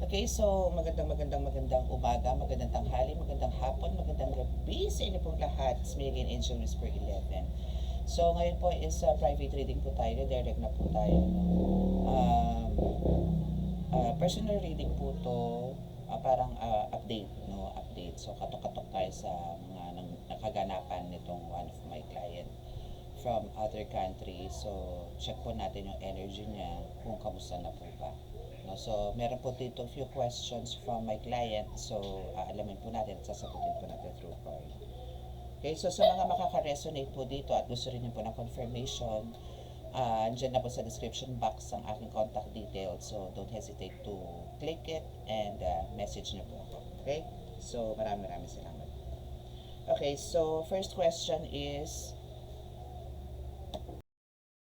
Okay, so magandang umaga, magandang tanghali, magandang hapon, magandang gabi sa inyo pong lahat. It's me again, Angel Whisper 11. So ngayon po is private reading po tayo, direct na po tayo. No? Um, Personal reading po to, parang update, no? Update. So katok-katok tayo sa mga nakaganapan nitong one of my client from other countries. So check po natin yung energy niya kung kamusta na po ba. No, so, meron po dito few questions from my client. So, alamin po natin at sasagutin po natin through call. Okay, so sa mga makaka-resonate po dito at gusto rin po ng confirmation, andyan na po sa description box ang aking contact details. So, don't hesitate to click it and message niyo po ako. Okay? So, maraming salamat. Okay, so first question is,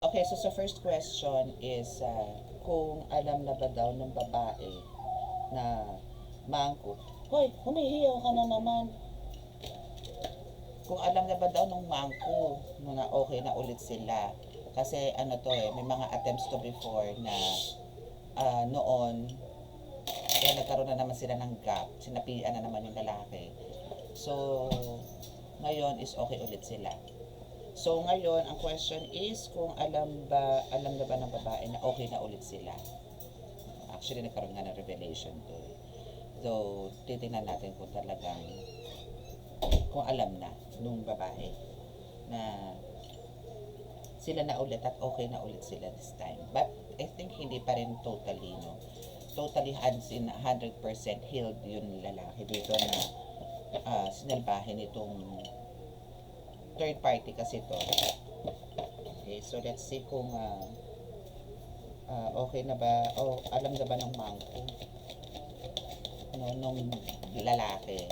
okay, so sa first question is, kung alam na ba daw ng babae na mangko. Hoy, humihiyaw ka na naman. Kung alam na ba daw nung mangko na okay na ulit sila. Kasi ano to may mga attempts to before na noon, kaya nagkaroon na naman sila ng gap. Sinapian na naman yung lalaki. So, ngayon is okay ulit sila. So ngayon, ang question is kung alam na ba ng babae na okay na ulit sila. Actually, nagkaroon nga ng revelation to. So, titingnan natin kung talagang kung alam na nung babae na sila na ulit at okay na ulit sila this time. But I think hindi pa rin totally, no? Totally hands in 100% healed yung lalaki dito na sinalbahin itong third party kasi to. Okay, so let's see kung okay na ba o alam na ba ng mangko no, nung lalaki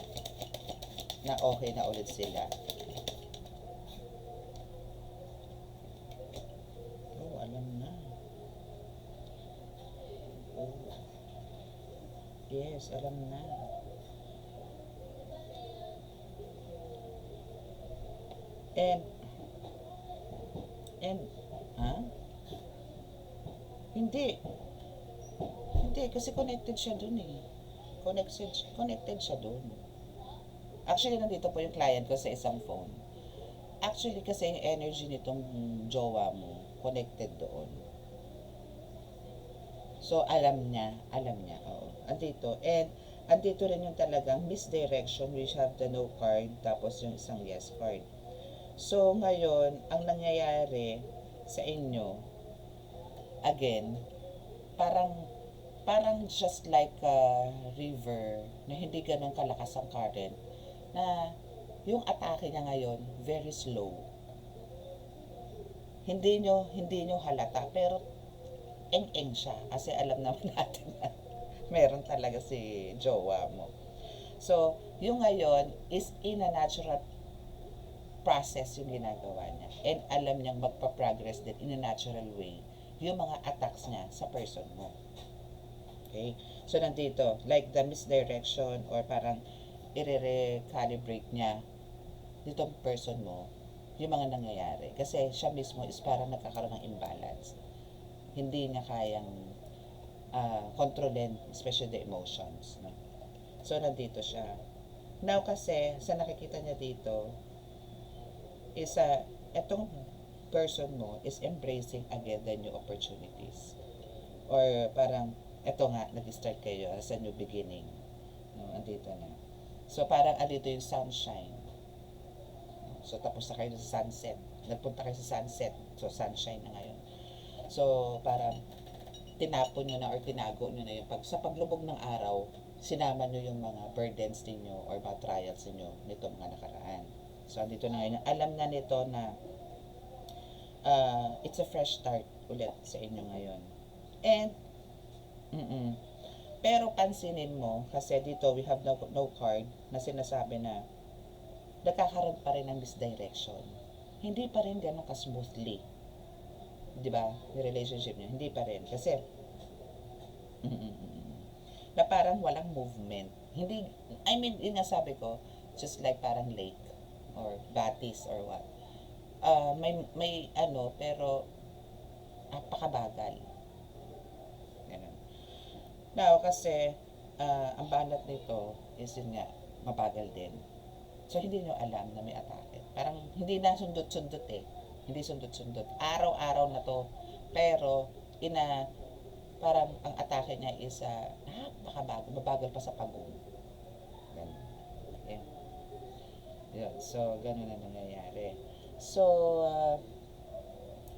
na okay na ulit sila. Oh, alam na. Oh. Yes, alam na. And ha? Hindi. Hindi, kasi connected siya dun Connected siya dun. Actually, nandito po yung client ko sa isang phone. Actually, kasi yung energy nitong jowa mo, connected doon. So, alam niya, oo. Andito rin yung talagang misdirection, we have the no card, tapos yung isang yes card. So, ngayon, ang nangyayari sa inyo, again, parang just like a river na hindi ganun kalakas ang current, na yung atake niya ngayon, very slow. Hindi nyo halata, pero eng-eng siya. Kasi alam naman natin na meron talaga si jowa mo. So, yung ngayon is in a natural process yung ginagawa niya. And alam niyang magpa-progress din in a natural way yung mga attacks niya sa person mo. Okay? So, nandito, like the misdirection or parang i-recalibrate niya dito person mo yung mga nangyayari. Kasi siya mismo is parang nagkakaroon ng imbalance. Hindi niya kayang kontrolin, especially the emotions. No? So, nandito siya. Now, kasi, sa nakikita niya dito, is etong person mo is embracing again the new opportunities. Or parang, eto nga, nag-start kayo as a new beginning. No, andito na. So, parang andito yung sunshine. So, tapos na kayo sa sunset. Nagpunta kayo sa sunset. So, sunshine na ngayon. So, parang tinapon nyo na or tinago nyo na yung sa paglubog ng araw, sinama nyo yung mga burdens ninyo or mga trials ninyo nito mga nakaraan. So, andito na ngayon. Alam na nito na it's a fresh start ulit sa inyo ngayon. And, pero pansinin mo, kasi dito we have no card na sinasabi na nagkakaroon pa rin ng misdirection. Hindi pa rin ganun ka-smoothly. Di ba? Yung relationship niyo. Hindi pa rin. Kasi, na parang walang movement. Hindi, I mean, yun nga sabi ko, just like parang lake or batis or what. May ano, pero napakabagal. Ganun. Now, kasi, ang banat nito is yun nga, mabagal din. So, hindi nyo alam na may atake. Parang hindi na sundot-sundot eh. Hindi sundot-sundot. Araw-araw na to. Pero, parang ang atake niya is napakabagal. Mabagal pa sa pagong. Ganun. Okay. Yun. So, ganun na nangyayari. So,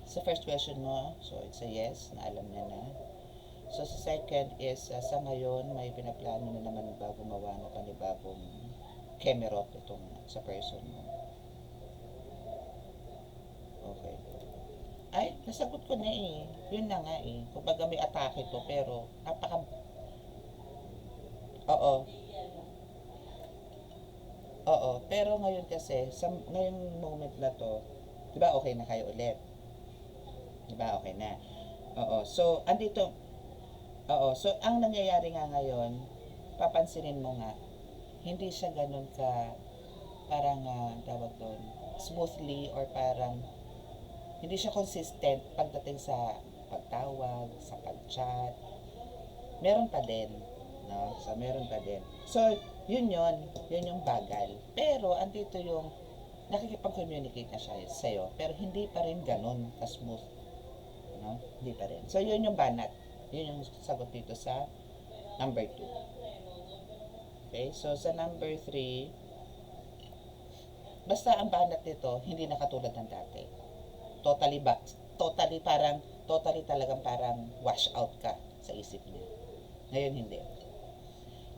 sa first question mo, so it's a yes, na alam niya na. So, sa second is, sa ngayon, may pinaplano na naman ba gumawa na panibagong kemerot itong sa person mo. Okay. Ay, nasagot ko na eh. Yun na nga eh. Kumbaga may atake to, pero Oo. Oo. Pero ngayon kasi, sa ngayong moment na to, di ba okay na kayo ulit? Di ba okay na? Oo. So, So, ang nangyayari nga ngayon, papansinin mo nga, hindi siya ganun parang, tawag doon, smoothly or parang, hindi siya consistent pagdating sa pagtawag, sa pag-chat. Meron pa din, no? So, meron pa din. So, yun yung bagal. Pero, andito yung, nakikipag-communicate na siya sa'yo, pero hindi pa rin ganun ka-smooth. No? Hindi pa rin. So, yun yung banat. Yun yung sagot dito sa number 2. Okay, so sa number 3, basta ang banat nito, hindi na katulad ng dati. Totally talagang parang wash out ka sa isip niya. Ngayon hindi.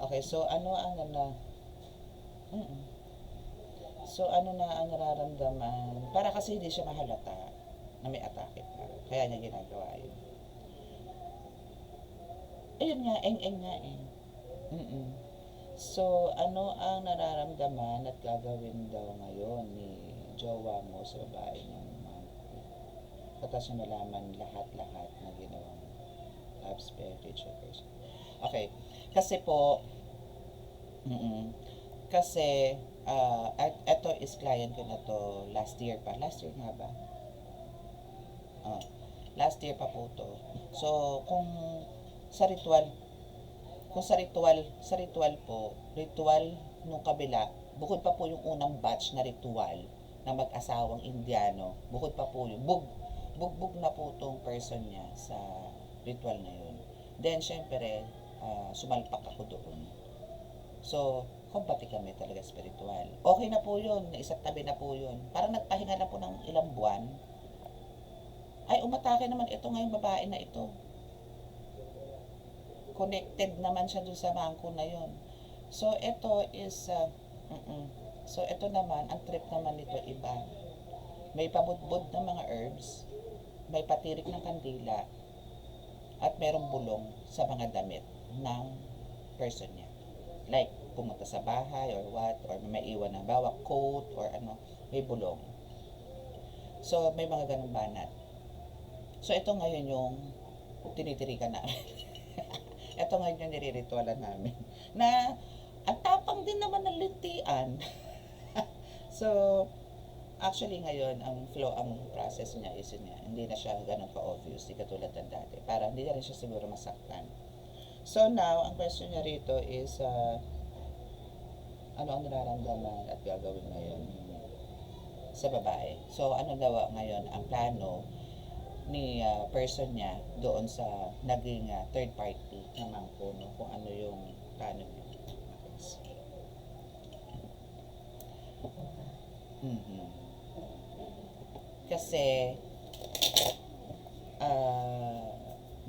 Okay, so ano ang So ano na ang nararamdaman? Para kasi hindi siya mahalata na may atake pa. Kaya niya ginagawa yun. Ayun nga, eng-eng nga eh. So, ano ang nararamdaman at gagawin daw ngayon ni jowa mo sa babae niyang monkey? Patas na malaman lahat-lahat na ginawang love marriage or person. Okay. Kasi po, kasi, ito is client ko na to last year pa. Last year nga ba? Last year pa po to. So, sa ritual po, ritual nung kabila, bukod pa po yung unang batch na ritual na mag-asawang Indiano, bukod pa po yung bugbog na po tong person niya sa ritual na yun. Then, syempre, sumalpak ako doon. So, kumpati kami talaga spiritual. Okay na po yun, isa't tabi na po yun. Parang nagpahinga na po ng ilang buwan. Ay, umatake naman ito ngayong babae na ito. Connected naman siya dun sa bangko na yun. So, ito is, so, ito naman, ang trip naman nito iba. May pabudbud ng mga herbs, may patirik ng kandila, at merong bulong sa mga damit ng person niya. Like, pumunta sa bahay or what, or may iwan na bawa coat or ano, may bulong. So, may mga ganung banat. So, ito ngayon yung tinitirikan namin. Ito ngayon yung nire-ritualan namin. Na, ang tapang din naman ng lintian. So, actually ngayon, ang process niya is yun nga, hindi na siya ganun ka-obvious, di katulad ng dati. Para hindi na rin siya siguro masaktan. So now, ang question niya rito is, ano ang nararamdaman at gagawin ngayon sa babae? So, ano daw ngayon ang plano ni person niya doon sa naging third party ng mangko, no? Kung ano yung plano niya. Kasi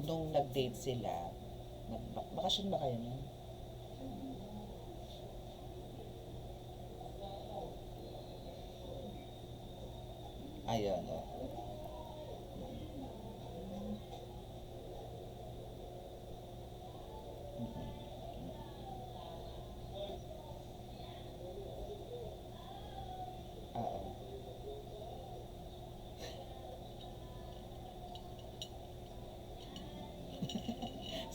nung nag-date sila, bakasyon ba kayo nun? Ayun,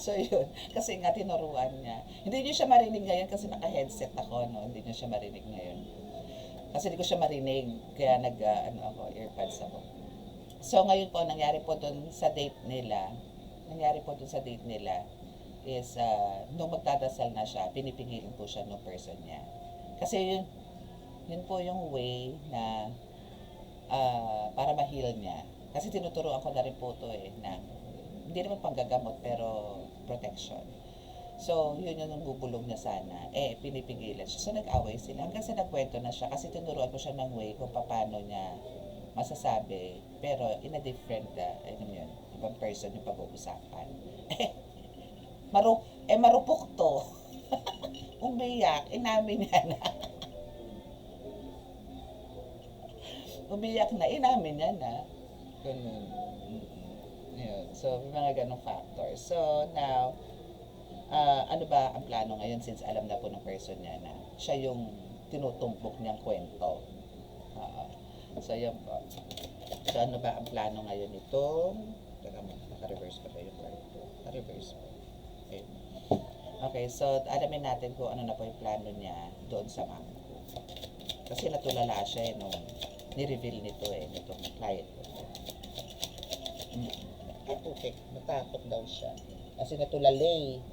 So yun, kasi nga tinuruan niya. Hindi niyo siya marinig ngayon kasi naka-headset ako, no? Hindi niyo siya marinig ngayon. Kasi hindi ko siya marinig, kaya earpads ako. So ngayon po, nangyari po dun sa date nila, is, nung magdadasal na siya, pinipigilan po siya ng person niya. Kasi yun po yung way na para ma-heal niya. Kasi tinuturoan ko na rin po ito na hindi naman panggagamot pero protection. So, yun yung bubulong niya sana. Pinipigilan siya. So, nag-away sila. Hanggang sa nagkwento na siya kasi tinuruan ko siya ng way kung paano niya masasabi. Pero in a different, yun, ibang person yung pag-uusapan. Marupok to. Umiyak. Inamin niya na. Umiyak na. Inamin niya na. Ganun. Yun. So, may mga ganong factors. So, now, ano ba ang plano ngayon since alam na po ng person niya na siya yung tinutumpok niyang kwento. So, yan po. So, ano ba ang plano ngayon ito? Teka mo, naka-reverse pa kayo. Naka-reverse pa. Okay, so alamin natin kung ano na po yung plano niya doon sa mama ko. Kasi natulala siya nung ni-reveal nitong client ko. Okay, natakot daw siya. Kasi natulala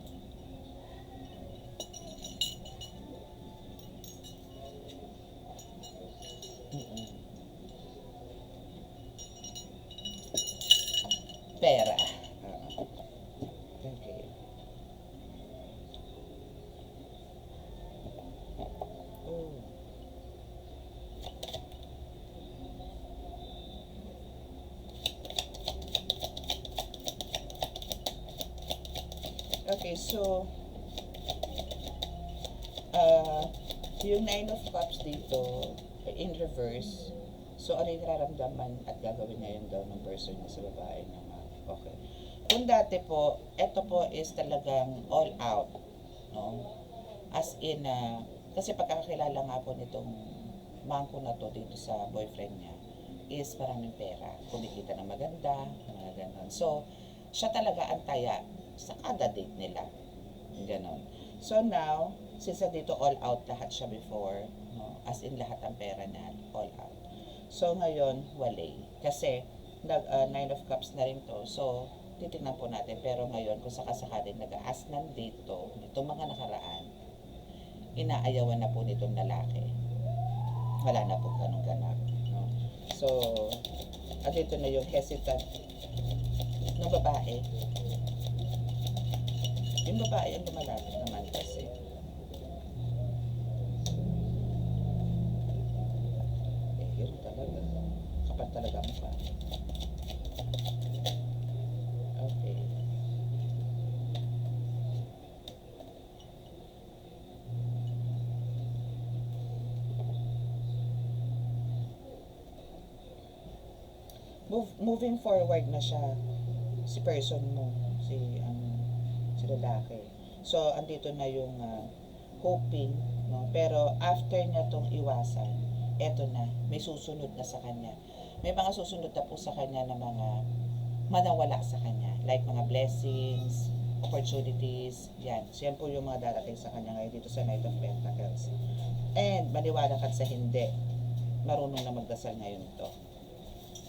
Pera. Okay. Okay, so yung 9 of Cups dito in reverse. So, ano yung nararamdaman at gagawin ngayon daw ng person niya sa babae naman. Okay. Kung dati po, ito po is talagang all out. No? As in, kasi pagkakakilala nga po nitong mangko na to dito sa boyfriend niya, is maraming pera. Kumikita ng maganda, mga ganon. So, siya talaga ang taya sa kada date nila. Ganon. So now, since dito all out lahat siya before, no? As in lahat ang pera niya, all out. So ngayon, walay. Kasi, 9 of Cups na rin to. So, titignan po natin. Pero ngayon, kung sakasakaling nag-aas ng date to, itong mga nakaraan, inaayawan na po nitong lalaki. Wala na po ganun ganap. No? So, at ito na yung hesitant ng babae. Yung babae ang lumalapit naman kasi. Yun talaga. Kapag talaga mukha. Okay. Moving forward na siya. Si person mo. Si lalaki. So, andito na yung hoping, no? Pero after niya tong iwasan, eto na, may susunod na sa kanya. May mga susunod na po sa kanya na mga manawala sa kanya. Like mga blessings, opportunities, yan. So, yan po yung mga darating sa kanya ngayon dito sa Knight of Pentacles. And, maniwala ka sa hindi. Marunong na magdasal ngayon to.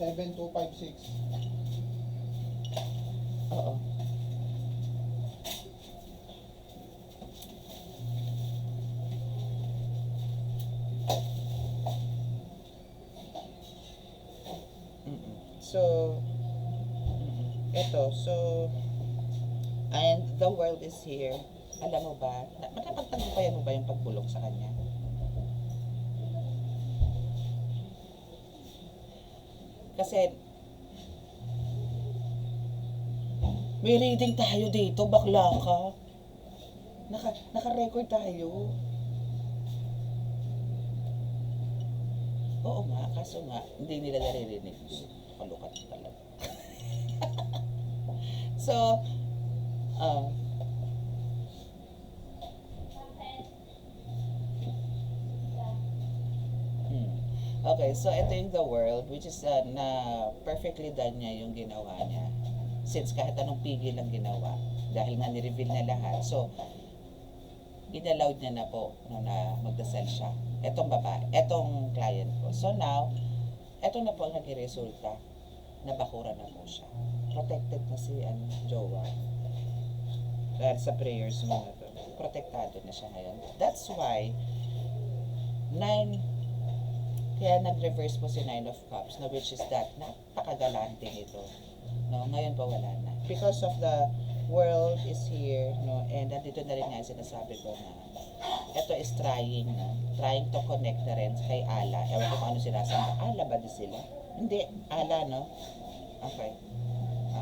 7256. Oo. So, eto, so, and the world is here. Alam mo ba, napagtagumpayan mo ba yung pagbulok sa kanya? Kasi, may reading tayo dito, bakla ka. Naka-record tayo. Oo nga, kaso nga, hindi nila naririnig. Kalukat talaga. So, okay, so ito yung the world, which is na perfectly done niya yung ginawa niya. Since kahit anong pigil ang ginawa, dahil nga ni-reveal na lahat. So, inallowed niya na po na magdasal siya. Etong babae, etong client ko. So now, eto na po ang naging resulta. Nabakura na po siya. Protected na si jowa. Dahil sa prayers mo na to, protektado na siya ngayon. That's why, 9, kaya nag-reverse po si 9 of Cups, no, which is that, napakagalante nito. No, ngayon pa wala na. Because of the world is here, no, and nandito na rin nga sinasabi ko na ito is trying, no, trying to connect na rin kay Allah. Ewan ko kung ano sinasabi. Allah ba di sila? Hindi, Allah, no? Okay.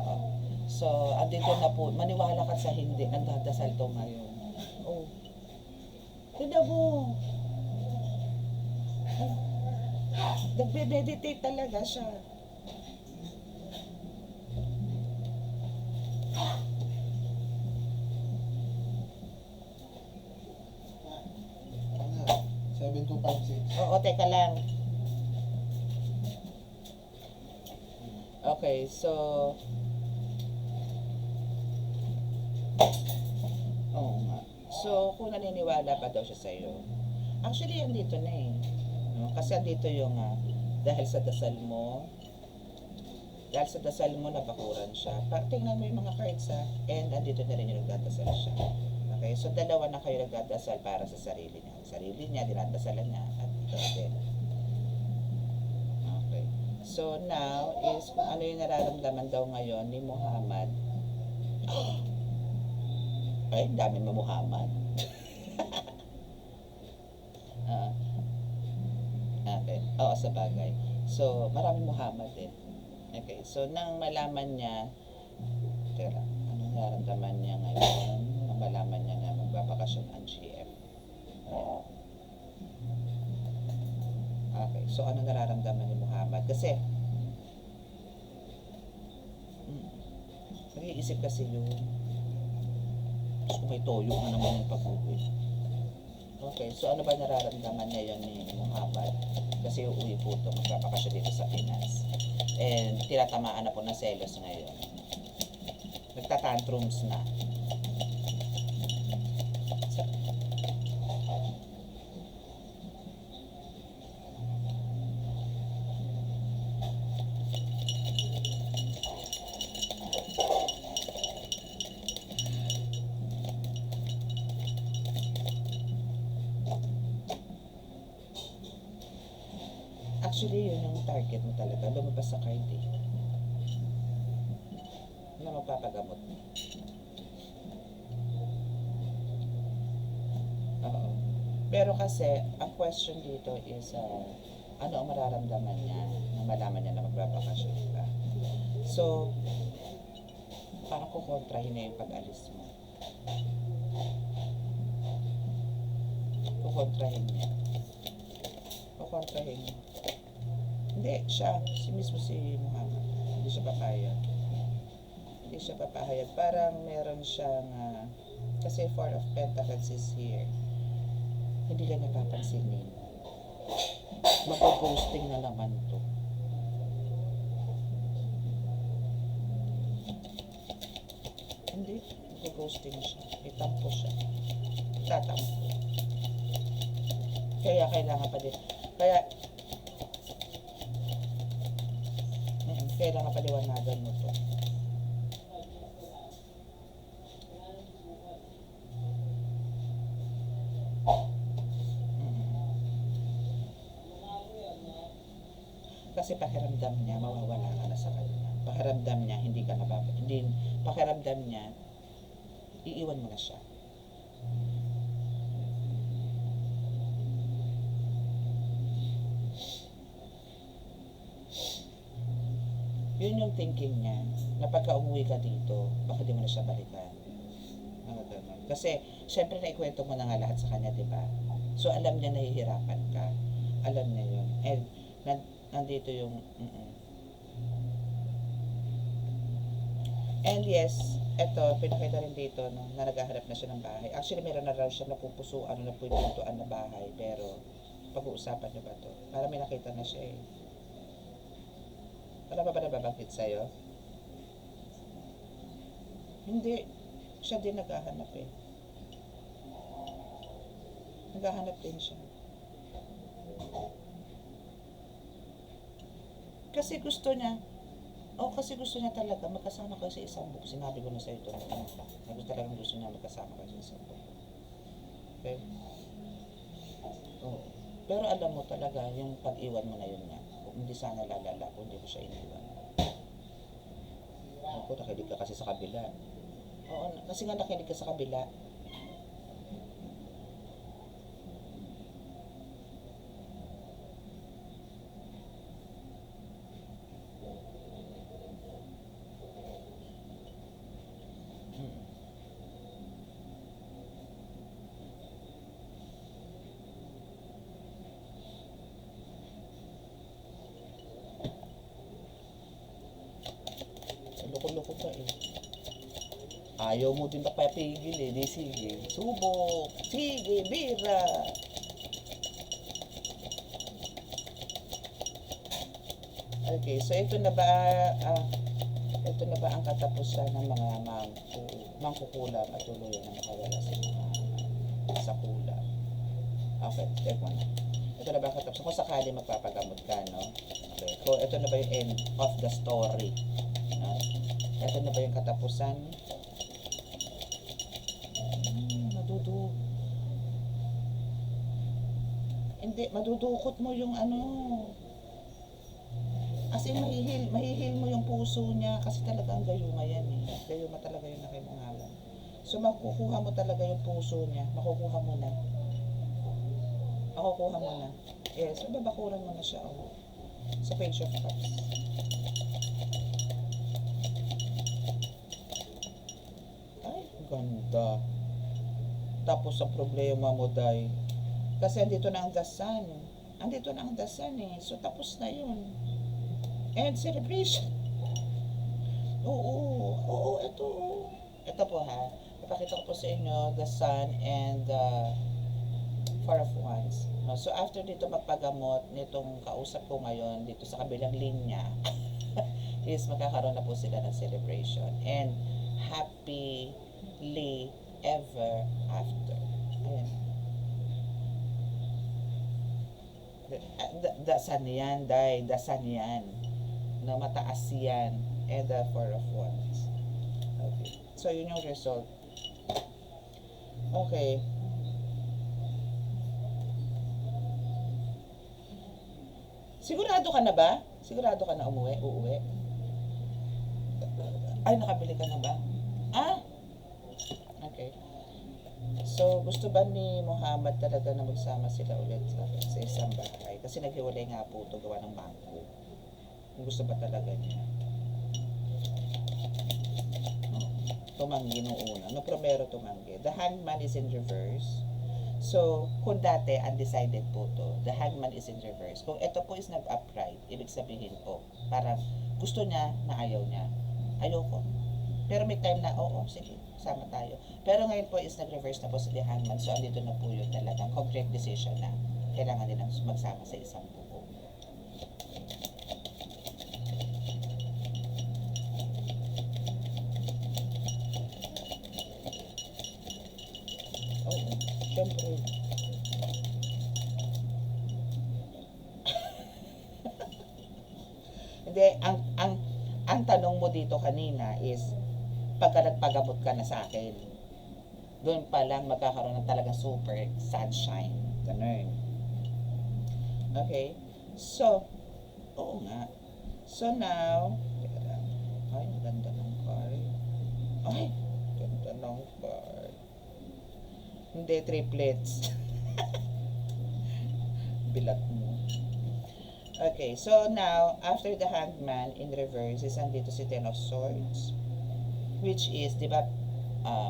Oo. So, andito na po, maniwala ka sa hindi, nagdadasal to ngayon. Oh. Tignan mo. Nagbe-meditate talaga siya. Ano? 7256. Oo, teka lang. Okay, so oo nga. So, kung naniniwala pa daw siya sa'yo, actually, andito na eh. No? Kasi andito yung, dahil sa dasal mo, nabakuran siya. Tingnan mo yung mga cards and andito na rin yung nagdadasal siya. Okay, so dalawa na kayo nagdadasal para sa sarili niya. Sarili niya, dinadasalan niya, at ikaw din. Okay. So now is kung ano yung nararamdaman daw ngayon ni Muhammad. Ay, dami mo Muhammad. Okay. Oo, sa bagay. So, maraming Muhammad din. Okay. So, nang malaman niya, teka, ano nararamdaman niya ngayon? Nang malaman niya na magbabakasyon ang GF. Ayan. Okay. So, ano nararamdaman ni Muhammad? Kasi, nag-iisip kasi yun. Tapos may toyo na naman yung pag-uwi. Okay, so ano ba nararamdaman niya yun ni Muhammad? Kasi uuwi po ito, magpapakasya dito sa Pinas. And tinatamaan na po ng selos ngayon. Nagtatantrums na. Actually, yun yung target mo talaga. Lumabas sa card eh. Na magpapagamot. Oo. Pero kasi, ang question dito is, ano ang mararamdaman niya nang malaman niya na magbabakasyon ka. So, parang kukontrahin na yung pag-alis mo. Kukontrahin niya. Kukontrahin niya. Hindi, siya. Mismo si Muhammad. Hindi siya papayag. Hindi siya papayag. Parang meron siyang, kasi 4 of Pentacles is here. Hindi ka niya papansinin. Mag-ghosting na naman to. Hindi. Mag-ghosting siya. Itampo siya. Tatampo. Kaya kailangan pa din. Kailangan paliwanagan mo to. Kasi pakiramdam niya, mawawala ka na sa kanya. Pakiramdam niya, hindi ka pakiramdam niya, iiwan mo na siya. Yun yung thinking niya, na pagka umuwi ka dito, baka di mo na siya balikan. Kasi, syempre naikwento mo na nga lahat sa kanya, di ba? So, alam niya nahihirapan ka. Alam niya yun. And, nandito yung, And yes, eto, pinakita rin dito, no, na naghahanap na siya ng bahay. Actually, meron na raw siya napupusuan, napupintuan na bahay, pero, pag-uusapan niyo ba to? Para may nakita na siya eh. Wala pa ba nababanggit sa'yo? Hindi. Siya din naghahanap eh. Naghahanap din siya. Kasi gusto niya, Oh, kasi gusto niya talaga magkasama kayo sa isang book. Sinabi ko na sa ito na gusto talagang gusto niya magkasama kayo sa isang book. Okay? Oo. Pero alam mo talaga, yung pag-iwan mo na yun nga. Kung hindi sana lalala, kung hindi ko siya iniwan. Ako, nakilig ka kasi sa kabila. Oo, kasi nga nakilig ka sa kabila. Loko-loko ka eh. Ayaw mo din napapigil eh. Di sige. Subok. Sige, bira. Okay, so ito na ba ito na ba ang katapusan ng mga mangkukulam at tuluyan na makawala sa mga sa kulam? Okay, take one. Ito na ba ang katapusan? Kung sakali magpapagamot ka, no? Okay, so ito na ba yung end of the story? No? Ito na ba yung katapusan? Hindi, madudukot mo yung ano. As in, mahihil mo yung puso niya kasi talagang gayuma yan eh. Gayuma talaga yung nakimangalan. So, makukuha mo talaga yung puso niya. Makukuha mo na. Makukuha mo na. Yes, babakuran mo na siya. Oh. Sa Page of Cups. Ay, ganda. Tapos sa problema mo, Day. Kasi andito na ang The Sun. Andito na ang The Sun eh. So, tapos na yun. And celebration. Oo, ito. Ito po ha. Ipakita ko po sa inyo the Sun and the Four of Wands. No, so after dito magpagamot nitong kausap ko ngayon dito sa kabilang linya is magkakaroon na po sila ng celebration and happily ever after. Ayan. Dasan yan, Day. Dasan yan. Na mataas yan. And the Four of Wands. Okay. So, yun yung result. Okay. Sigurado ka na ba? Sigurado ka na uuwi? Ay, nakabili ka na ba? Ah? Okay. So, gusto ba ni Muhammad talaga na magsama sila ulit sa isang bahay? Kasi naghiwalay nga po ito gawa ng bangko. Kung gusto ba talaga niya. No, tumanggi nung una. No, primero tumanggi. The Hangman is in reverse. So, kung dati undecided po to, the Hangman is in reverse. Kung ito po is nag-upright, ibig sabihin po, parang gusto niya na ayaw niya. Ayoko. Pero may time na, oo, sige, sama tayo. Pero ngayon po is nag-reverse na po sa The Hangman. So, andito na po yun talagang concrete decision na kailangan nilang magsama sa isang buo. Oo, syempre. Hindi, ang tanong mo dito kanina is, pagka nagpagamot ka na sa akin, doon pa lang magkakaroon ng talagang super sunshine. Ganun. Okay? So, oo nga. So now, ay, ganda ng card. Ay, ganda ng card. Hindi, triplets. Bilat mo. Okay, so now, after the Hangman in reverse, is andito si Ten of Swords. Which is, di ba,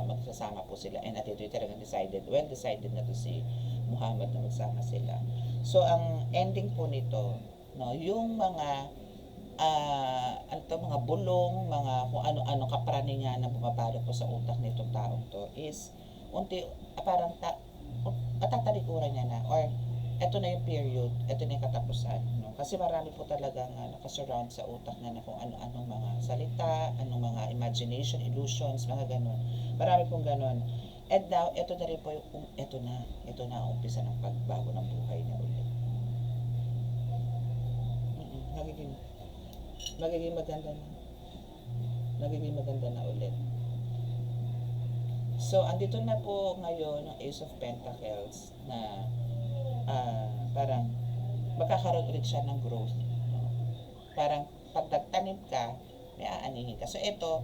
magsasama po sila. And at ito talagang well decided na to si Muhammad na magsama sila. So, ang ending po nito, no, yung mga mga bulong, mga kung ano-ano kapraningan na bumabalot po sa utak nitong taong to is parang matatalikuran niya na or eto na yung period, eto na yung katapusan, no? Kasi marami po talagang nakasurround sa utak na kung ano-anong mga salita, anong mga imagination, illusions, mga ganun. Marami pong ganun. And now, eto na rin po yung, eto na ang umpisa ng pagbago ng buhay niya ulit. Magiging maganda na. nagiging maganda na ulit. So, andito na po ngayon ang Ace of Pentacles na parang magkakaroon ulit siya ng growth. No? Parang pag nagtanim ka, may aanihin ka. So, ito,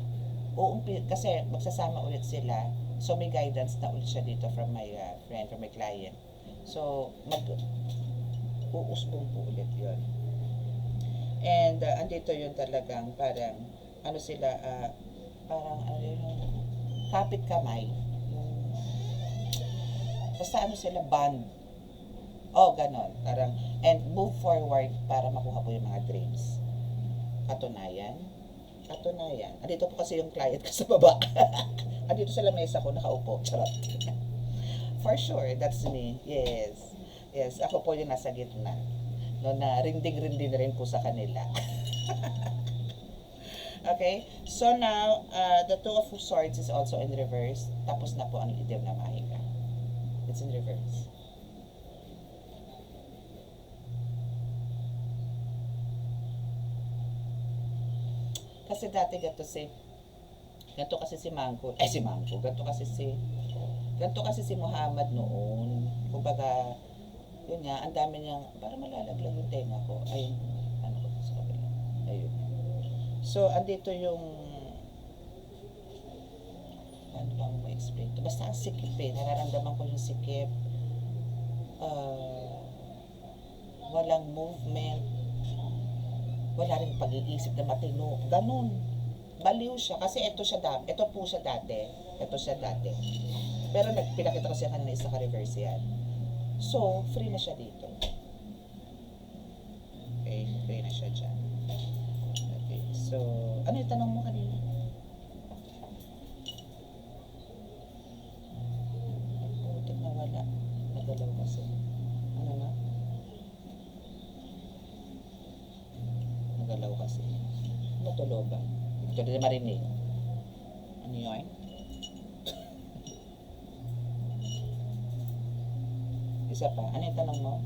kasi magsasama ulit sila. So, may guidance na ulit siya dito from my friend, from my client. So, uusbong po ulit yun. And, andito yun talagang parang, ano sila, parang, ano yun, kapit kamay. Basta ano sila, bond. Ganon. Parang, and move forward para makuha po yung mga dreams. Katunayan. Andito po kasi yung client ko sa baba. Andito sa lamesa ko, nakaupo. Charot. For sure, that's me. Yes, ako po yung nasa gitna. No, na rinding-rinding rin po sa kanila. Okay? So now, the Two of Swords is also in reverse. Tapos na po ang idim na mahika. It's in reverse. Kasi dati ganito kasi si Mangko, ganito kasi si Muhammad noon. Kumbaga, yun nga, ang dami niyang, parang malalaglag yung tenga ko. Ayun, ano ko sa kabila. Ayun. So, andito yung, ano bang ma-explain to? Basta ang sikip nararamdaman ko yung sikip. Walang movement. Wala rin pag-iisip na matino. Ganun. Baliw siya. Kasi ito po siya dati. Pero pinakita ko siya kanina isa ka-reverse yan. So, free na siya dito. Okay, free na siya dyan. Okay, so, ano yung tanong mo kanina? Putik na wala. Nagalaw kasi. Ano na? Nagalaw kasi. Natulo ba? Ito na marinig. Ano yun? Isa pa. Ano yung tanong mo?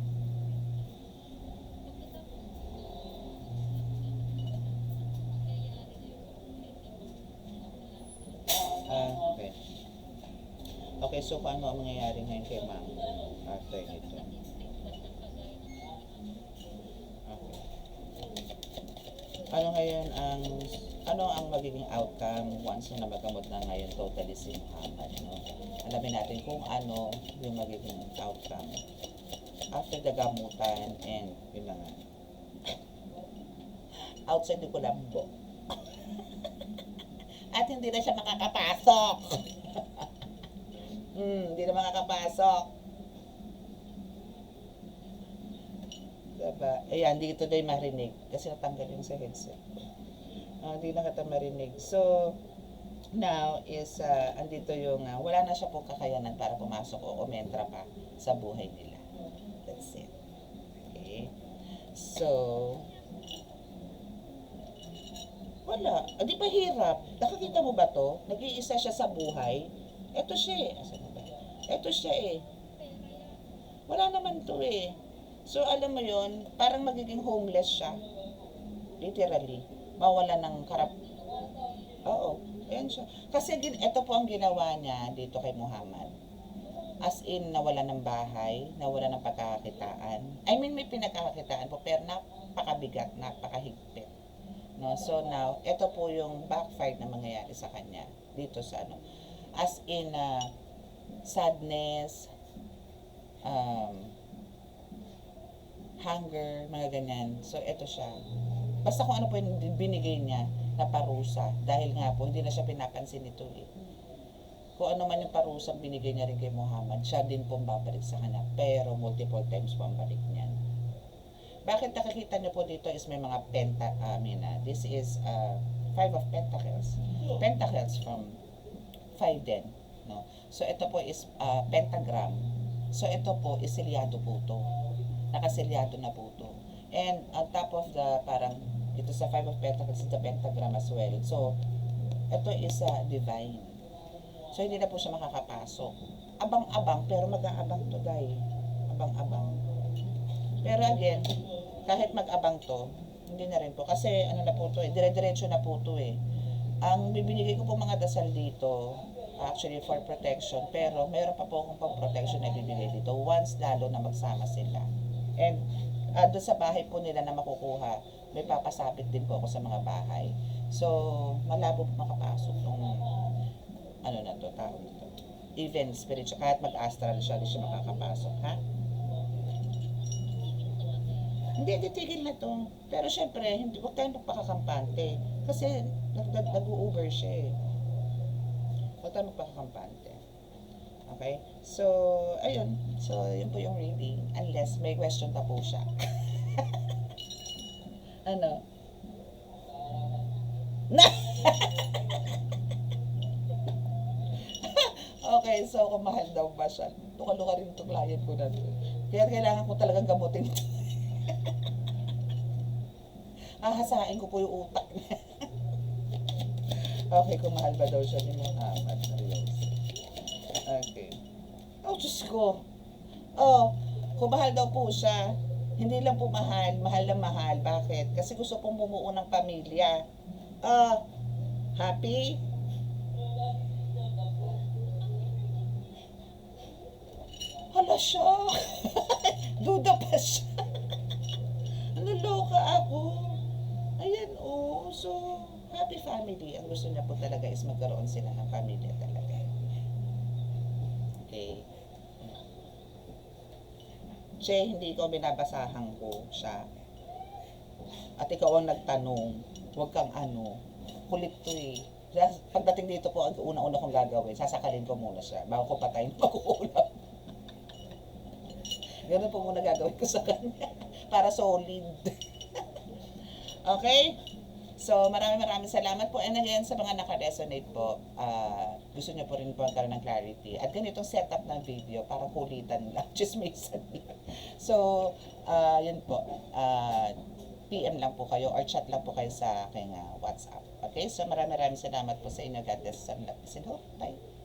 Okay. Okay, so paano ang mangyayari ngayon kay Ma'am after nito? Okay. Ano ang magiging outcome once na magamot na ngayon totally si Muhammad, no? Alamin natin kung ano yung magiging outcome after the gamutan and yung mga outside the Colombo. At hindi na siya makakapasok. Hindi na makakapasok. Diba? Ayan, dito na yung marinig. Kasi natanggal yung sa headset. Hindi na kita marinig. So, now is, andito yung, wala na siya po kakayanan para pumasok o umentra pa sa buhay nila. That's it. Okay? So, wala. Di ba hirap? Nakakita mo ba to? Nag-iisa siya sa buhay. Ito siya eh. Asan na ba? Ito siya eh. Wala naman to eh. So, alam mo yon, parang magiging homeless siya. Literally. Mawala ng Oo. Ayan siya. Kasi ito po ang ginawa niya dito kay Muhammad. As in, nawala ng bahay, nawala ng pagkakakitaan. I mean, may pinagkakakitaan po, pero napakabigat, napakahigpit. No? So now, ito po yung backfire na mangyayari sa kanya dito sa ano. As in, sadness, hunger, mga ganyan. So, ito siya. Basta kung ano po yung binigay niya na parusa. Dahil nga po, hindi na siya pinapansin nito eh. Kung ano man yung parusang binigay niya rin kay Muhammad, siya din pong babalik sa kanya. Pero multiple times po ang balik niyan. Bakit nakikita niyo po dito is may mga this is Five of Pentacles. Pentacles from 5 din. No? So, ito po is pentagram. So, ito po is silyado po ito. Nakasilyado na po ito. And on top of the, parang, ito sa Five of Pentacles is the pentagram as well. So, ito is divine. So, hindi na po siya makakapasok. Abang-abang, pero mag-aabang to, guys. Abang-abang. Pero again, kahit mag-abang to, hindi na rin po. Kasi ano na po to eh, dire-diretso na po to eh. Ang bibinigay ko po mga dasal dito, actually for protection, pero meron pa po akong pang-protection na ibibigay dito once lalo na magsama sila. And doon sa bahay po nila na makukuha, may papasabit din po ako sa mga bahay. So, malabo po makapasok nung ano na to, tawag dito. Even spiritual, kahit mag-astral siya, hindi siya makakapasok, ha? Hindi, titigil na to. Pero syempre, hindi, huwag tayong magpakakampante. Kasi nag-u-over siya eh. Huwag tayong magpakakampante. Okay? So, ayun. So, yun po yung reading. Unless may question pa po siya. Ano? Na! Okay, so kung mahal daw ba siya? Luka-luka rin itong client ko na doon. Kaya kailangan ko talagang gamutin ito. Hahasain ko po yung utak niya. Okay, kung mahal ba daw siya ni Muhammad. Okay. Oh, Diyos ko. Oh, kung mahal daw po siya, hindi lang po mahal, mahal na mahal. Bakit? Kasi gusto pong bumuo ng pamilya. Happy? Hala siya. Duda pa siya. Naloka ako. Ayan, oh. So, happy family. Ang gusto niya po talaga is magkaroon sila ng pamilya talaga. Okay. Che, hindi ko binabasahan ko siya. At ikaw ang nagtanong. Huwag kang ano. Kulit to eh. Pagdating dito po, ang una-una kong gagawin, sasakalin ko muna siya bago ko patayin pag-uulam. Ganun po muna gagawin ko sa kanya. Para solid. Okay? So, maraming salamat po. And again, sa mga naka-resonate po, gusto nyo po rin po magkaroon ng clarity. At ganitong setup ng video, parang kulitan lang, chismisan lang. So, yun po. PM lang po kayo or chat lang po kayo sa aking WhatsApp. Okay? So, maraming salamat po sa inyo. God bless. Bye.